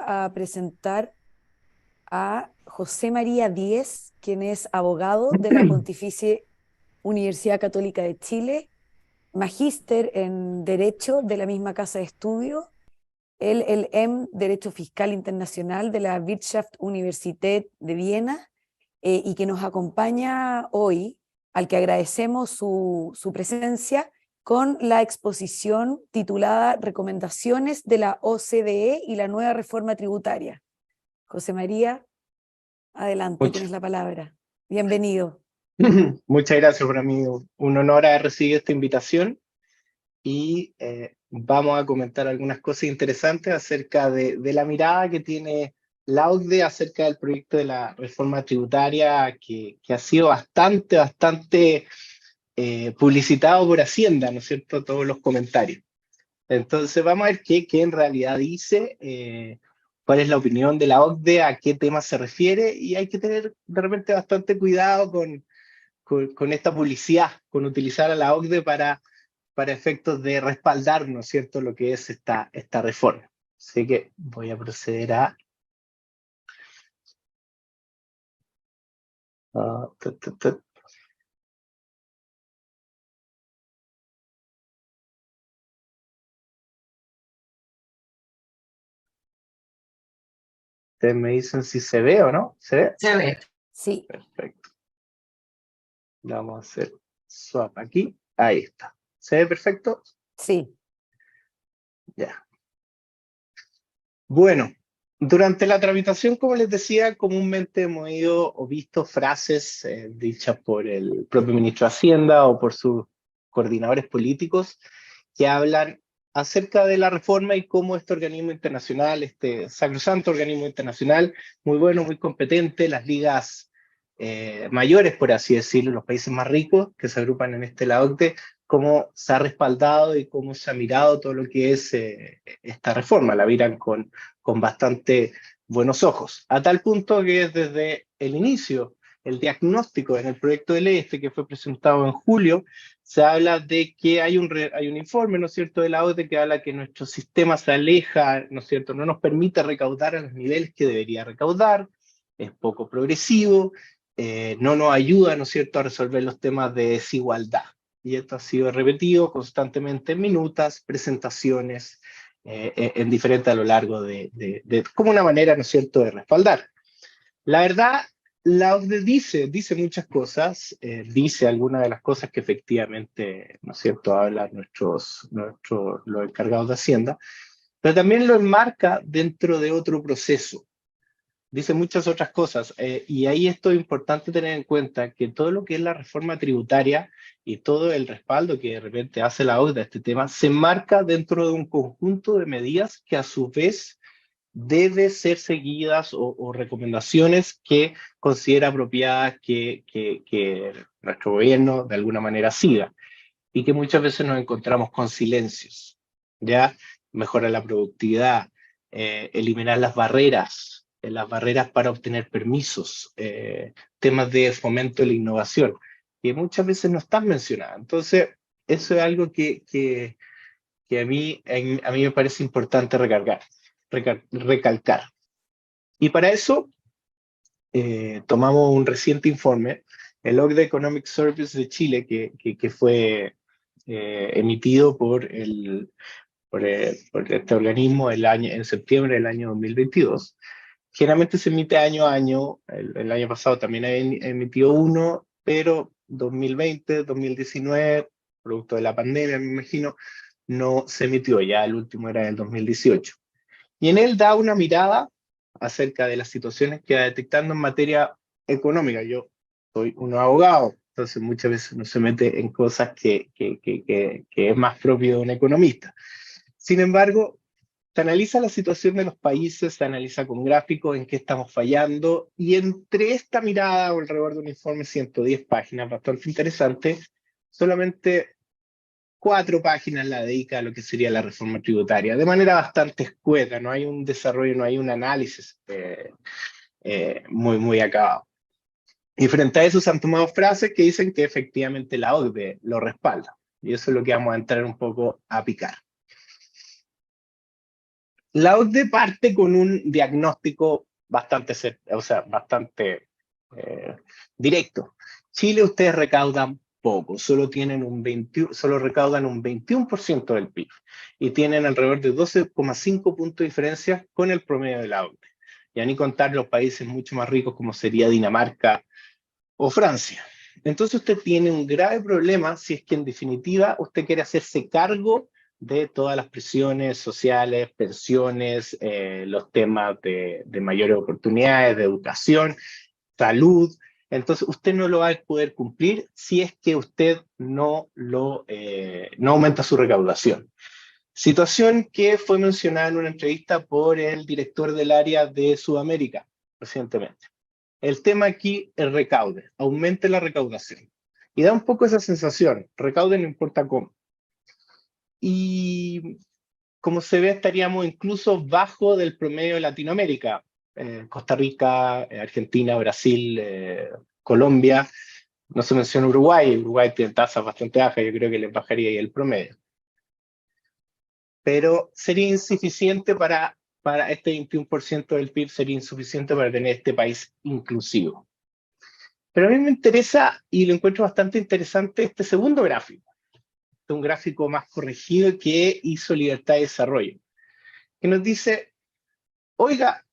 a presentar a José María Díez, quien es abogado de la Pontificia Universidad Católica de Chile, magíster en Derecho de la misma casa de estudio, él LLM Derecho Fiscal Internacional de la Wirtschaftsuniversität de Viena, y que nos acompaña hoy, al que agradecemos su presencia, con la exposición titulada Recomendaciones de la OCDE y la nueva reforma tributaria. José María, adelante, Much- tienes la palabra. Bienvenido. Muchas gracias, para mí un honor haber recibido esta invitación y vamos a comentar algunas cosas interesantes acerca de la mirada que tiene la OCDE acerca del proyecto de la reforma tributaria que ha sido bastante publicitado por Hacienda, ¿no es cierto? Todos los comentarios. Entonces vamos a ver qué en realidad dice, cuál es la opinión de la OCDE, a qué tema se refiere, y hay que tener de repente bastante cuidado con esta publicidad, con utilizar a la OCDE para efectos de respaldar, ¿no es cierto?, lo que es esta reforma. Así que voy a proceder a. Ustedes me dicen si se ve o no. ¿Se ve? Se ve. Sí. Perfecto. Vamos a hacer swap aquí. Ahí está. ¿Se ve perfecto? Sí. Ya. Bueno, durante la tramitación, como les decía, comúnmente hemos oído o visto frases dichas por el propio ministro de Hacienda o por sus coordinadores políticos que hablan acerca de la reforma y cómo este organismo internacional, este sacrosanto organismo internacional, muy bueno, muy competente, las ligas mayores, por así decirlo, los países más ricos que se agrupan en este la OCDE, cómo se ha respaldado y cómo se ha mirado todo lo que es esta reforma. La miran con bastante buenos ojos, a tal punto que desde el inicio, el diagnóstico en el proyecto de ley que fue presentado en julio, se habla de que hay un informe, ¿no es cierto?, de la OCDE que habla que nuestro sistema se aleja, ¿no es cierto?, no nos permite recaudar a los niveles que debería recaudar, es poco progresivo, no nos ayuda, ¿no es cierto?, a resolver los temas de desigualdad. Y esto ha sido repetido constantemente en minutas, presentaciones, en diferente a lo largo como una manera, ¿no es cierto?, de respaldar. La verdad, la OCDE dice muchas cosas, dice algunas de las cosas que efectivamente, ¿no es cierto?, hablan los encargados de Hacienda, pero también lo enmarca dentro de otro proceso. Dice muchas otras cosas, y ahí esto es importante tener en cuenta que todo lo que es la reforma tributaria y todo el respaldo que de repente hace la OCDE a este tema se enmarca dentro de un conjunto de medidas que a su vez debe ser seguidas o recomendaciones que considera apropiadas que nuestro gobierno de alguna manera siga, y que muchas veces nos encontramos con silencios, ¿ya? Mejorar la productividad, eliminar las barreras para obtener permisos, temas de fomento de la innovación, que muchas veces no están mencionadas. Entonces, eso es algo que a mí me parece importante recalcar. Y para eso tomamos un reciente informe, el OCDE Economic Service de Chile, que fue emitido por este organismo en septiembre del año 2022. Generalmente se emite año a año, el año pasado también emitió uno, pero 2020, 2019, producto de la pandemia, me imagino, no se emitió, ya el último era el 2018. Y en él da una mirada acerca de las situaciones que va detectando en materia económica. Yo soy un abogado, entonces muchas veces no se mete en cosas que es más propio de un economista. Sin embargo, se analiza la situación de los países, se analiza con gráficos en qué estamos fallando, y entre esta mirada, o alrededor de un informe 110 páginas, bastante interesante, solamente 4 páginas la dedica a lo que sería la reforma tributaria, de manera bastante escueta, no hay un desarrollo, no hay un análisis muy acabado. Y frente a eso se han tomado frases que dicen que efectivamente la OCDE lo respalda, y eso es lo que vamos a entrar un poco a picar. La OCDE parte con un diagnóstico bastante eh, directo. Chile, ustedes recaudan poco, solo recaudan un 21% del PIB y tienen alrededor de 12,5 puntos de diferencia con el promedio de la OCDE. Ya ni contar los países mucho más ricos como sería Dinamarca o Francia. Entonces usted tiene un grave problema si es que en definitiva usted quiere hacerse cargo de todas las presiones sociales, pensiones, los temas de mayores oportunidades, de educación, salud. Entonces usted no lo va a poder cumplir si es que usted no aumenta su recaudación. Situación que fue mencionada en una entrevista por el director del área de Sudamérica recientemente. El tema aquí es recaude, aumente la recaudación. Y da un poco esa sensación, recaude no importa cómo. Y como se ve, estaríamos incluso bajo del promedio de Latinoamérica. Costa Rica, Argentina, Brasil, Colombia. No se menciona Uruguay. Uruguay tiene tasas bastante bajas, yo creo que les bajaría ahí el promedio. Pero sería insuficiente para este 21% del PIB, sería insuficiente para tener este país inclusivo. Pero a mí me interesa y lo encuentro bastante interesante este segundo gráfico, un gráfico más corregido que hizo Libertad de Desarrollo, que nos dice, oiga,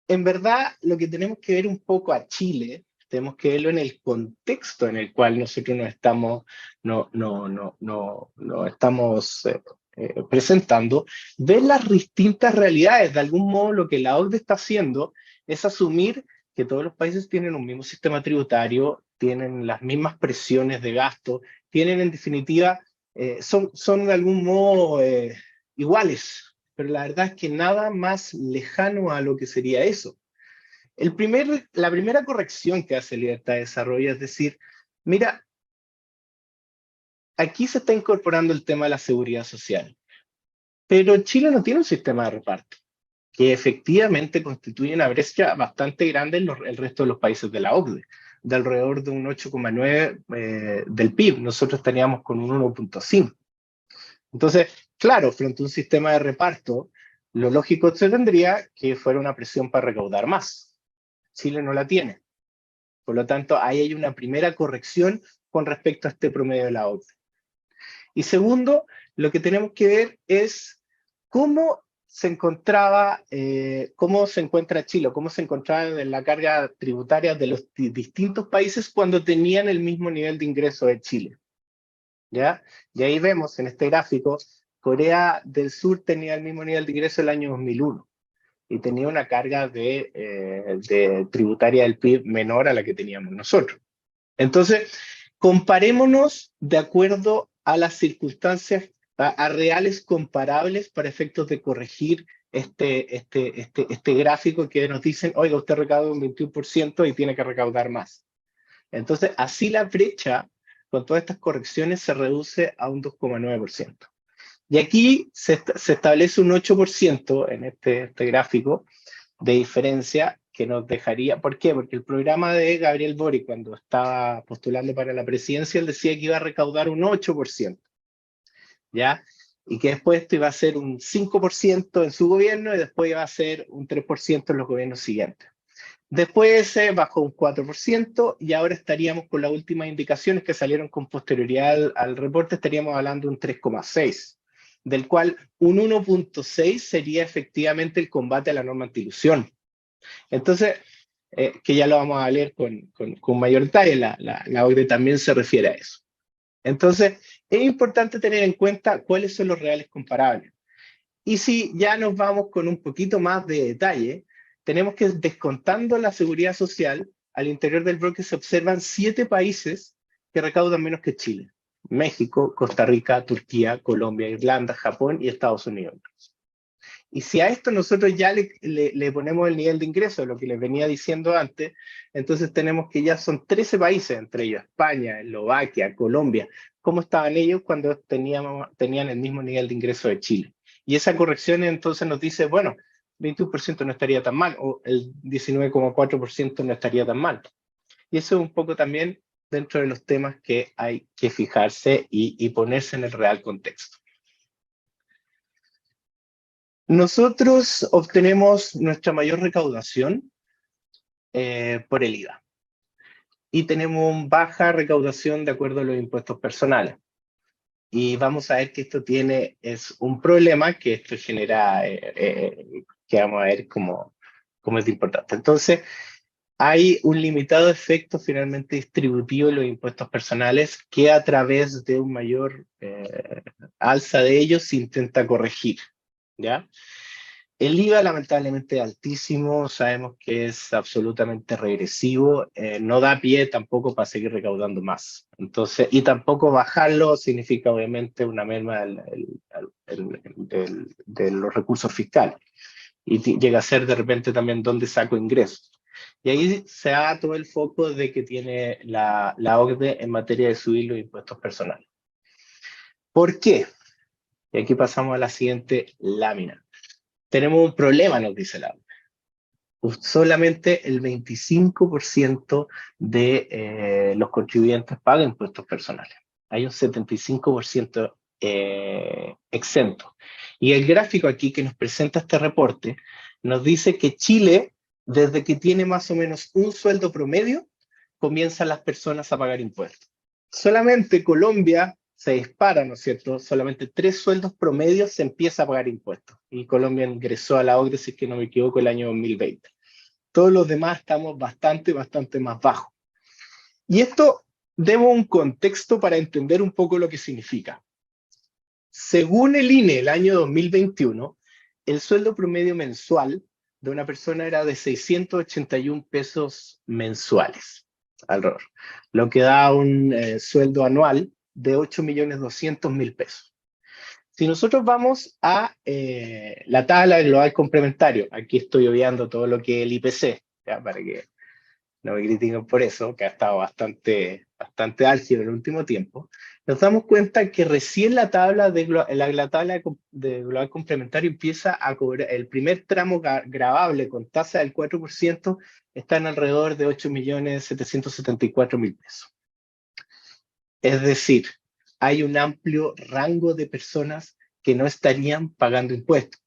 en verdad lo que tenemos que ver un poco a Chile, tenemos que verlo en el contexto en el cual nosotros no estamos presentando, ver las distintas realidades. De algún modo lo que la OCDE está haciendo es asumir que todos los países tienen un mismo sistema tributario, tienen las mismas presiones de gasto, tienen en definitiva, son de algún modo iguales, pero la verdad es que nada más lejano a lo que sería eso. La primera corrección que hace Libertad de Desarrollo es decir, mira, aquí se está incorporando el tema de la seguridad social, pero Chile no tiene un sistema de reparto que efectivamente constituye una brecha bastante grande en el resto de los países de la OCDE, de alrededor de un 8,9 del PIB. Nosotros estaríamos con un 1,5. Entonces, claro, frente a un sistema de reparto, lo lógico se tendría que fuera una presión para recaudar más. Chile no la tiene. Por lo tanto, ahí hay una primera corrección con respecto a este promedio de la OCDE. Y segundo, lo que tenemos que ver es cómo cómo se encuentra Chile, cómo se encontraba en la carga tributaria de los distintos países cuando tenían el mismo nivel de ingreso de Chile. ¿Ya? Y ahí vemos en este gráfico, Corea del Sur tenía el mismo nivel de ingreso el año 2001 y tenía una carga de tributaria del PIB menor a la que teníamos nosotros. Entonces, comparémonos de acuerdo a las circunstancias, a reales comparables para efectos de corregir este gráfico que nos dicen, oiga, usted recauda un 21% y tiene que recaudar más. Entonces, así la brecha con todas estas correcciones se reduce a un 2,9%. Y aquí se establece un 8% en este gráfico de diferencia que nos dejaría, ¿por qué? Porque el programa de Gabriel Boric, cuando estaba postulando para la presidencia, él decía que iba a recaudar un 8%, ¿ya? Y que después esto iba a ser un 5% en su gobierno y después iba a ser un 3% en los gobiernos siguientes. Después se bajó un 4% y ahora estaríamos con las últimas indicaciones que salieron con posterioridad al reporte, estaríamos hablando de un 3,6%, del cual un 1,6% sería efectivamente el combate a la norma antiilusión. Entonces, que ya lo vamos a leer con mayor detalle, la OCDE también se refiere a eso. Entonces, es importante tener en cuenta cuáles son los reales comparables. Y si ya nos vamos con un poquito más de detalle, tenemos que, descontando la seguridad social, al interior del bloque se observan 7 países que recaudan menos que Chile. México, Costa Rica, Turquía, Colombia, Irlanda, Japón y Estados Unidos. Y si a esto nosotros ya le ponemos el nivel de ingreso, lo que les venía diciendo antes, entonces tenemos que ya son 13 países, entre ellos España, Eslovaquia, Colombia. ¿Cómo estaban ellos cuando tenían el mismo nivel de ingreso de Chile? Y esa corrección entonces nos dice, bueno, 21% no estaría tan mal, o el 19,4% no estaría tan mal. Y eso es un poco también dentro de los temas que hay que fijarse y ponerse en el real contexto. Nosotros obtenemos nuestra mayor recaudación por el IVA y tenemos baja recaudación de acuerdo a los impuestos personales. Y vamos a ver que esto es un problema que esto genera, que vamos a ver cómo es importante. Entonces, hay un limitado efecto finalmente distributivo en los impuestos personales que a través de un mayor alza de ellos se intenta corregir, ¿ya? El IVA lamentablemente es altísimo, sabemos que es absolutamente regresivo, no da pie tampoco para seguir recaudando más. Entonces, y tampoco bajarlo significa obviamente una merma de los recursos fiscales. Y llega a ser de repente también dónde saco ingresos. Y ahí se da todo el foco de que tiene la OCDE en materia de subir los impuestos personales. ¿Por qué? Y aquí pasamos a la siguiente lámina. Tenemos un problema, nos dice la OCDE. Solamente el 25% de los contribuyentes pagan impuestos personales. Hay un 75% exento. Y el gráfico aquí que nos presenta este reporte nos dice que Chile, desde que tiene más o menos un sueldo promedio, comienzan las personas a pagar impuestos. Solamente Colombia se dispara, ¿no es cierto? Solamente 3 sueldos promedios se empieza a pagar impuestos. Y Colombia ingresó a la OCDE, si es que no me equivoco, el año 2020. Todos los demás estamos bastante más bajos. Y esto demos un contexto para entender un poco lo que significa. Según el INE, el año 2021, el sueldo promedio mensual de una persona era de 681 pesos mensuales, alrededor, lo que da un sueldo anual de 8.200.000 pesos. Si nosotros vamos a la tabla global complementario, aquí estoy obviando todo lo que es el IPC, ¿ya? Para que no me critiquen por eso, que ha estado bastante álgido en el último tiempo, nos damos cuenta que recién la tabla de global complementario empieza a cobrar, el primer tramo gravable con tasa del 4% está en alrededor de 8.774.000 pesos. Es decir, hay un amplio rango de personas que no estarían pagando impuestos.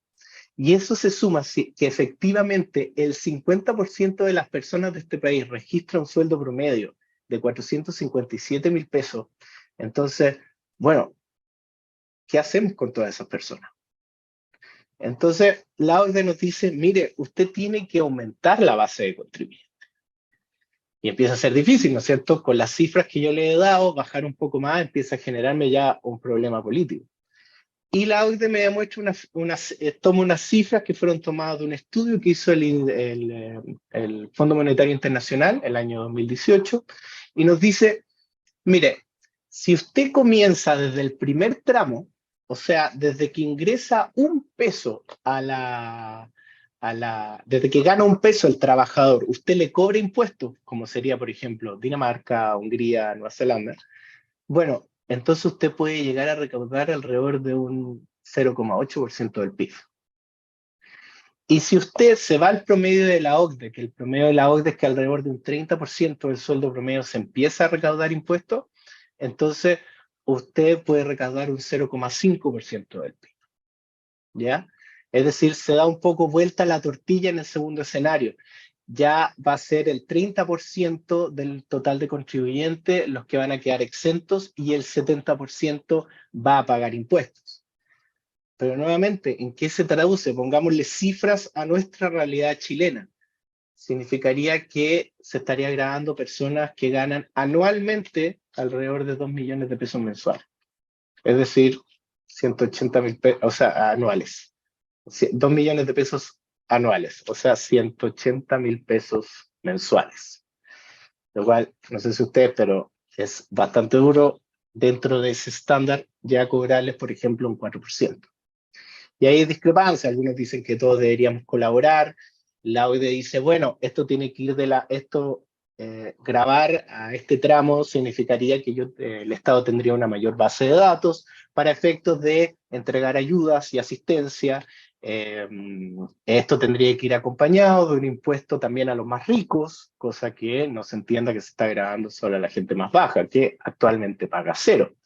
Y eso se suma que efectivamente el 50% de las personas de este país registra un sueldo promedio de 457.000 pesos. Entonces, bueno, ¿qué hacemos con todas esas personas? Entonces, la OCDE nos dice, mire, usted tiene que aumentar la base de contribuyentes. Y empieza a ser difícil, ¿no es cierto? Con las cifras que yo le he dado, bajar un poco más empieza a generarme ya un problema político. Y la OCDE me demuestra toma unas cifras que fueron tomadas de un estudio que hizo el Fondo Monetario Internacional el año 2018 y nos dice, mire, si usted comienza desde el primer tramo, o sea, desde que ingresa un peso desde que gana un peso el trabajador, usted le cobra impuestos, como sería, por ejemplo, Dinamarca, Hungría, Nueva Zelanda, bueno, entonces usted puede llegar a recaudar alrededor de un 0,8% del PIB. Y si usted se va al promedio de la OCDE, que el promedio de la OCDE es que alrededor de un 30% del sueldo promedio se empieza a recaudar impuestos, entonces usted puede recaudar un 0,5% del PIB. ¿Ya? Es decir, se da un poco vuelta la tortilla en el segundo escenario. Ya va a ser el 30% del total de contribuyentes los que van a quedar exentos y el 70% va a pagar impuestos. Pero nuevamente, ¿en qué se traduce? Pongámosle cifras a nuestra realidad chilena. Significaría que se estaría grabando personas que ganan anualmente alrededor de 2 millones de pesos mensuales. Es decir, 180.000 pesos, o sea, anuales. 2 millones de pesos anuales, o sea, 180.000 pesos mensuales. Lo cual, no sé si ustedes, pero es bastante duro dentro de ese estándar ya cobrarles, por ejemplo, un 4%. Y ahí hay discrepancia, algunos dicen que todos deberíamos colaborar, la OID dice, bueno, esto tiene que ir grabar a este tramo significaría que el Estado tendría una mayor base de datos para efectos de entregar ayudas y asistencia. Esto tendría que ir acompañado de un impuesto también a los más ricos, cosa que no se entienda que se está grabando solo a la gente más baja, que actualmente paga cero.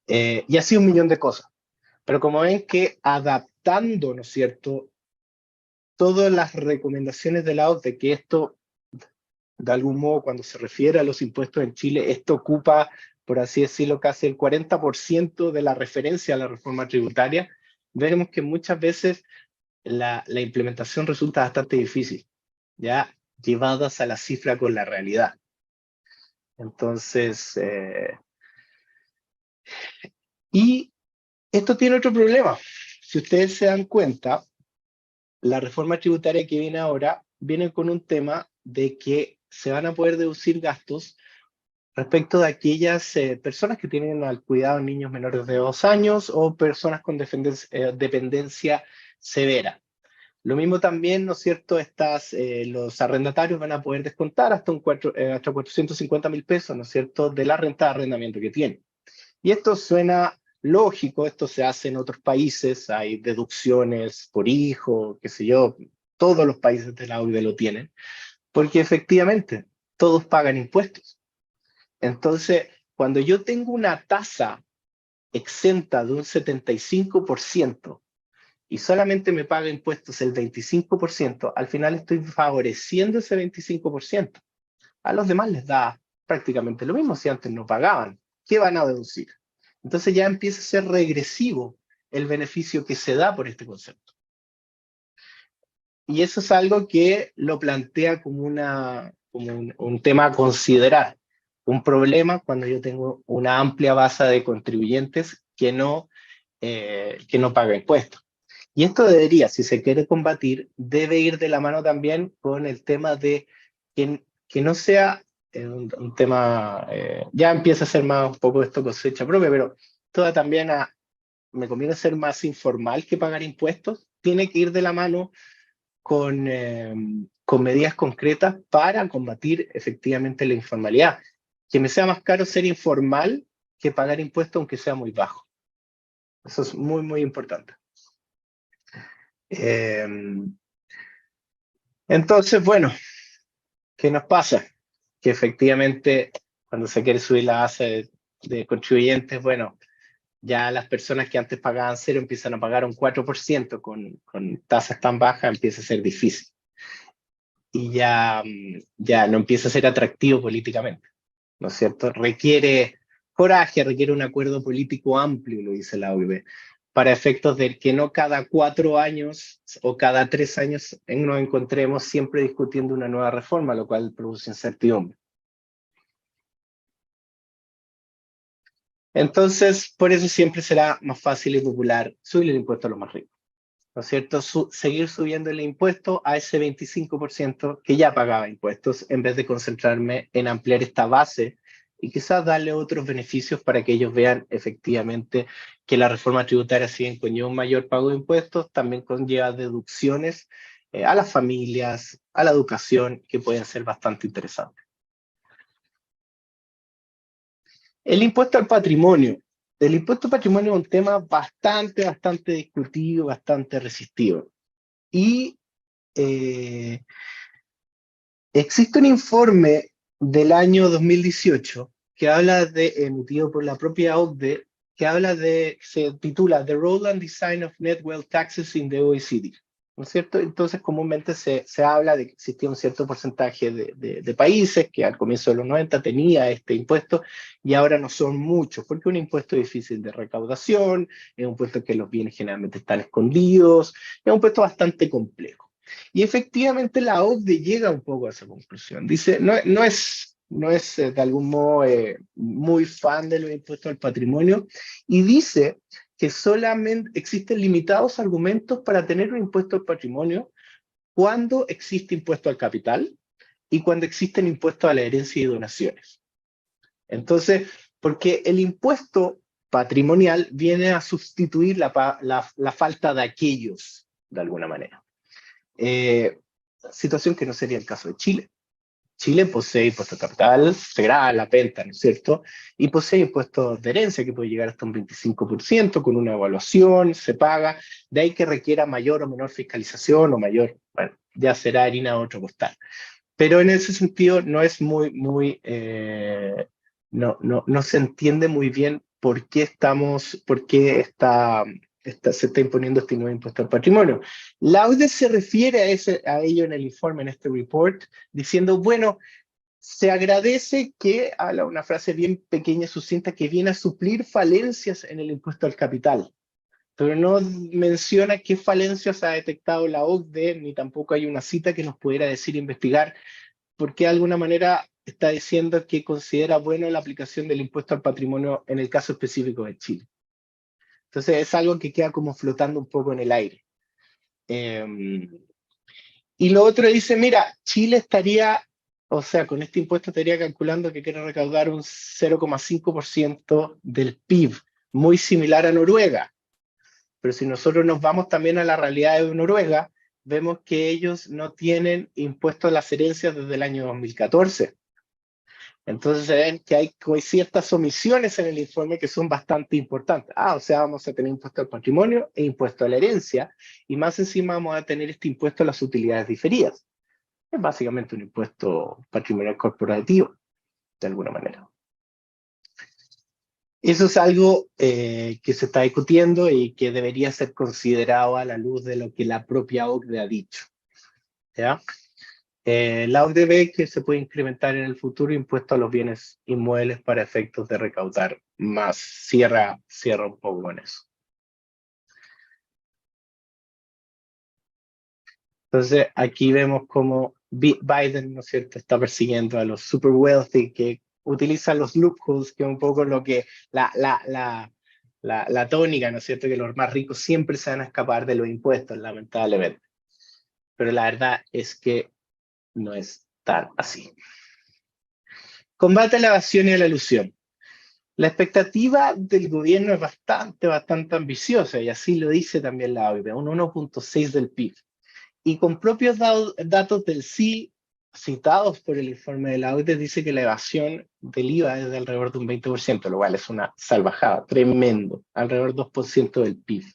Y así un millón de cosas. Pero como ven que adoptando, ¿no es cierto?, todas las recomendaciones de la OCDE, que esto, de algún modo, cuando se refiere a los impuestos en Chile, esto ocupa, por así decirlo, casi el 40% de la referencia a la reforma tributaria, vemos que muchas veces la implementación resulta bastante difícil, ya llevadas a la cifra con la realidad. Entonces, y esto tiene otro problema. Si ustedes se dan cuenta, la reforma tributaria que viene ahora viene con un tema de que se van a poder deducir gastos respecto de aquellas personas que tienen al cuidado niños menores de 2 años o personas con dependencia severa. Lo mismo también, ¿no es cierto?, los arrendatarios van a poder descontar hasta 450.000 pesos, ¿no es cierto?, de la renta de arrendamiento que tienen. Y esto suena lógico, esto se hace en otros países, hay deducciones por hijo, qué sé yo, todos los países de la OCDE lo tienen, porque efectivamente todos pagan impuestos. Entonces, cuando yo tengo una tasa exenta de un 75%, y solamente me paga impuestos el 25%, al final estoy favoreciendo ese 25%. A los demás les da prácticamente lo mismo si antes no pagaban. ¿Qué van a deducir? Entonces ya empieza a ser regresivo el beneficio que se da por este concepto. Y eso es algo que lo plantea como un tema a considerar. Un problema cuando yo tengo una amplia base de contribuyentes que no paga impuestos. Y esto debería, si se quiere combatir, debe ir de la mano también con el tema de que no sea un tema, ya empieza a ser más un poco esto cosecha propia, pero toda también me conviene ser más informal que pagar impuestos, tiene que ir de la mano con medidas concretas para combatir efectivamente la informalidad. Que me sea más caro ser informal que pagar impuestos aunque sea muy bajo. Eso es muy, muy importante. Entonces, bueno, ¿qué nos pasa? Que efectivamente cuando se quiere subir la base de contribuyentes, bueno, ya las personas que antes pagaban cero empiezan a pagar un 4% con tasas tan bajas, empieza a ser difícil. Y ya no empieza a ser atractivo políticamente, ¿no es cierto? Requiere coraje, requiere un acuerdo político amplio, lo dice la OIB, para efectos de que no cada 4 años o cada 3 años nos encontremos siempre discutiendo una nueva reforma, lo cual produce incertidumbre. Entonces, por eso siempre será más fácil y popular subir el impuesto a los más ricos, ¿no es cierto? Seguir subiendo el impuesto a ese 25% que ya pagaba impuestos, en vez de concentrarme en ampliar esta base y quizás darle otros beneficios para que ellos vean efectivamente que la reforma tributaria, si bien conlleva un mayor pago de impuestos, también conlleva deducciones a las familias, a la educación, que pueden ser bastante interesantes. El impuesto al patrimonio. El impuesto al patrimonio es un tema bastante discutido, bastante resistido. Y existe un informe del año 2018 que habla emitido por la propia OCDE, se titula The Role and Design of Net Wealth Taxes in the OECD, ¿no es cierto? Entonces comúnmente se habla de que existía un cierto porcentaje de países que al comienzo de los 90 tenía este impuesto y ahora no son muchos, porque es un impuesto difícil de recaudación, es un impuesto que los bienes generalmente están escondidos, es un impuesto bastante complejo. Y efectivamente la OCDE llega un poco a esa conclusión. Dice, no es de algún modo muy fan de los impuestos al patrimonio, y dice que solamente existen limitados argumentos para tener un impuesto al patrimonio cuando existe impuesto al capital y cuando existen impuestos a la herencia y donaciones. Entonces, porque el impuesto patrimonial viene a sustituir la falta de aquellos, de alguna manera. Situación que no sería el caso de Chile. Chile posee impuesto capital, integral, la venta, ¿no es cierto? Y posee impuestos de herencia que puede llegar hasta un 25% con una evaluación, se paga, de ahí que requiera mayor o menor fiscalización o mayor, bueno, ya será harina otro costal. Pero en ese sentido no es no se entiende muy bien por qué se está imponiendo este nuevo impuesto al patrimonio. La OCDE se refiere a ello en el informe, en este report, diciendo, bueno, se agradece que, habla una frase bien pequeña, sucinta, que viene a suplir falencias en el impuesto al capital, pero no menciona qué falencias ha detectado la OCDE, ni tampoco hay una cita que nos pudiera decir investigar, porque de alguna manera está diciendo que considera bueno la aplicación del impuesto al patrimonio en el caso específico de Chile. Entonces es algo que queda como flotando un poco en el aire. Y lo otro dice, mira, Chile estaría, o sea, con este impuesto estaría calculando que quiere recaudar un 0,5% del PIB, muy similar a Noruega. Pero si nosotros nos vamos también a la realidad de Noruega, vemos que ellos no tienen impuesto a las herencias desde el año 2014. Entonces se ven que hay ciertas omisiones en el informe que son bastante importantes. O sea, vamos a tener impuesto al patrimonio e impuesto a la herencia, y más encima vamos a tener este impuesto a las utilidades diferidas. Es básicamente un impuesto patrimonial corporativo, de alguna manera. Eso es algo que se está discutiendo y que debería ser considerado a la luz de lo que la propia OCDE ha dicho. ¿Ya? La OCDE ve que se puede incrementar en el futuro impuesto a los bienes inmuebles para efectos de recaudar más. Cierra un poco con eso. Entonces, aquí vemos cómo Biden, ¿no es cierto?, está persiguiendo a los super wealthy que utilizan los loopholes, que es un poco lo que la tónica, ¿no es cierto?, que los más ricos siempre se van a escapar de los impuestos, lamentablemente. Pero la verdad es que no es tan así. Combate a la evasión y a la elusión. La expectativa del gobierno es bastante ambiciosa, y así lo dice también la OCDE, un 1,6 del PIB. Y con propios datos del CI citados por el informe de la OCDE, dice que la evasión del IVA es de alrededor de un 20%, lo cual es una salvajada, tremendo, alrededor del 2% del PIB.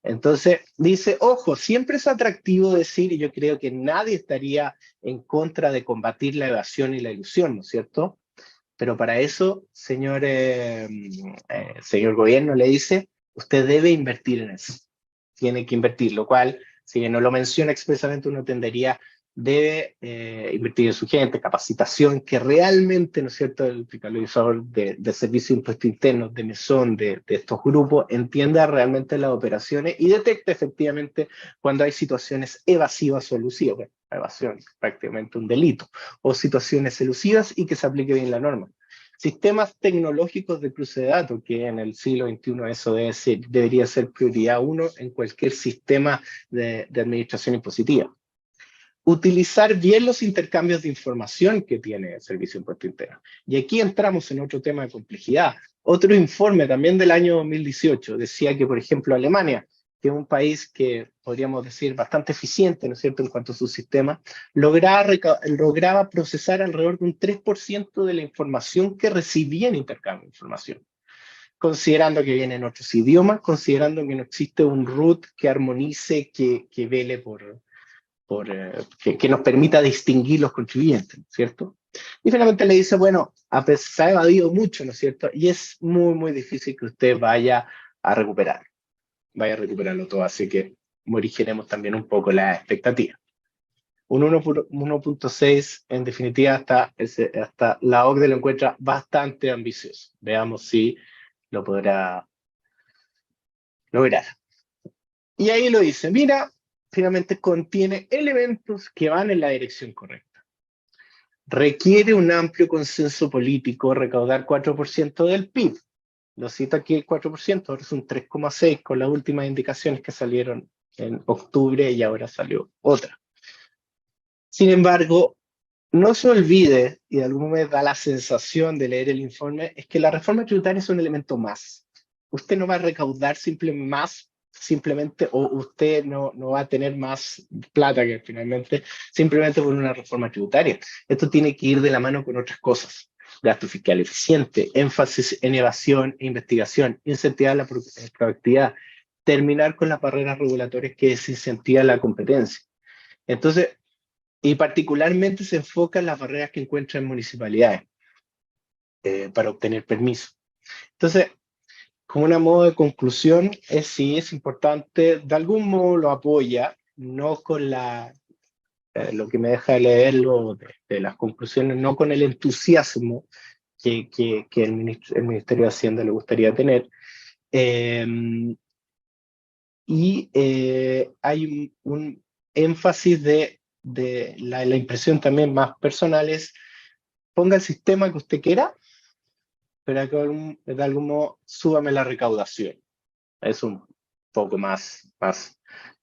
Entonces, dice, ojo, siempre es atractivo decir, y yo creo que nadie estaría en contra de combatir la evasión y la ilusión, ¿no es cierto? Pero para eso, señor gobierno, le dice, usted debe invertir en eso. Tiene que invertir, lo cual, si bien no lo menciona expresamente, uno tendería, debe invertir en su gente, capacitación, que realmente, ¿no es cierto?, el fiscalizador de Servicio de Impuestos Internos, de Mesón, de estos grupos, entienda realmente las operaciones y detecte efectivamente cuando hay situaciones evasivas o elusivas. Bueno, la evasión es prácticamente un delito, o situaciones elusivas, y que se aplique bien la norma. Sistemas tecnológicos de cruce de datos, que en el siglo XXI eso debería ser prioridad 1 en cualquier sistema de administración impositiva. Utilizar bien los intercambios de información que tiene el Servicio de Impuestos Internos. Y aquí entramos en otro tema de complejidad. Otro informe también del año 2018 decía que, por ejemplo, Alemania, que es un país que podríamos decir bastante eficiente, ¿no es cierto?, en cuanto a su sistema, lograba procesar alrededor de un 3% de la información que recibía en intercambio de información, considerando que vienen otros idiomas, considerando que no existe un root que armonice, que vele que nos permita distinguir los contribuyentes, ¿no es cierto? Y finalmente le dice, bueno, se ha evadido mucho, ¿no es cierto? Y es muy difícil que usted vaya a recuperarlo todo, así que morigeremos también un poco la expectativa. Un 1,6 en definitiva hasta la OCDE lo encuentra bastante ambicioso. Veamos si lo podrá lograr. Y ahí lo dice, mira, finalmente contiene elementos que van en la dirección correcta. Requiere un amplio consenso político recaudar 4% del PIB. Lo cito aquí el 4%, ahora es un 3,6 con las últimas indicaciones que salieron en octubre y ahora salió otra. Sin embargo, no se olvide, y de alguna manera da la sensación de leer el informe, es que la reforma tributaria es un elemento más. Usted no va a recaudar simplemente, o usted no va a tener más plata que finalmente, simplemente por una reforma tributaria. Esto tiene que ir de la mano con otras cosas. Gasto fiscal eficiente, énfasis en evasión e investigación, incentivar la productividad, terminar con las barreras regulatorias que desincentivan la competencia. Entonces, y particularmente se enfoca en las barreras que encuentran en municipalidades para obtener permiso. Entonces, como una modo de conclusión, sí, es importante, de algún modo lo apoya, no con lo que me deja de leerlo, de las conclusiones, no con el entusiasmo que el Ministerio de Hacienda le gustaría tener. Eh, Hay un énfasis de la impresión también más personal es, ponga el sistema que usted quiera, pero que de algún modo súbame la recaudación. Es un poco más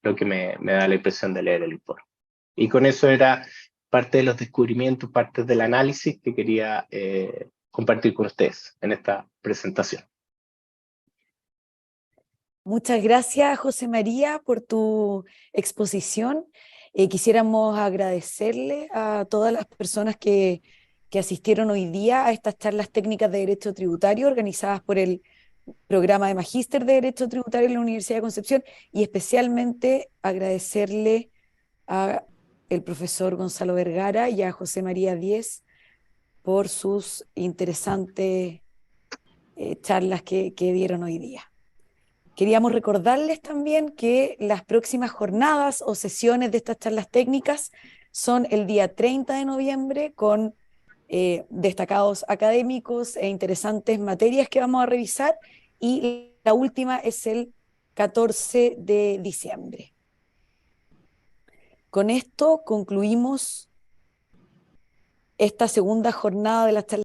lo que me da la impresión de leer el informe. Y con eso era parte de los descubrimientos, parte del análisis que quería compartir con ustedes en esta presentación. Muchas gracias, José María, por tu exposición. Quisiéramos agradecerle a todas las personas que asistieron hoy día a estas charlas técnicas de Derecho Tributario organizadas por el programa de Magíster de Derecho Tributario en la Universidad de Concepción, y especialmente agradecerle a el profesor Gonzalo Vergara y a José María Díez por sus interesantes charlas que dieron hoy día. Queríamos recordarles también que las próximas jornadas o sesiones de estas charlas técnicas son el día 30 de noviembre con destacados académicos e interesantes materias que vamos a revisar, y la última es el 14 de diciembre. Con esto concluimos esta segunda jornada de las charlas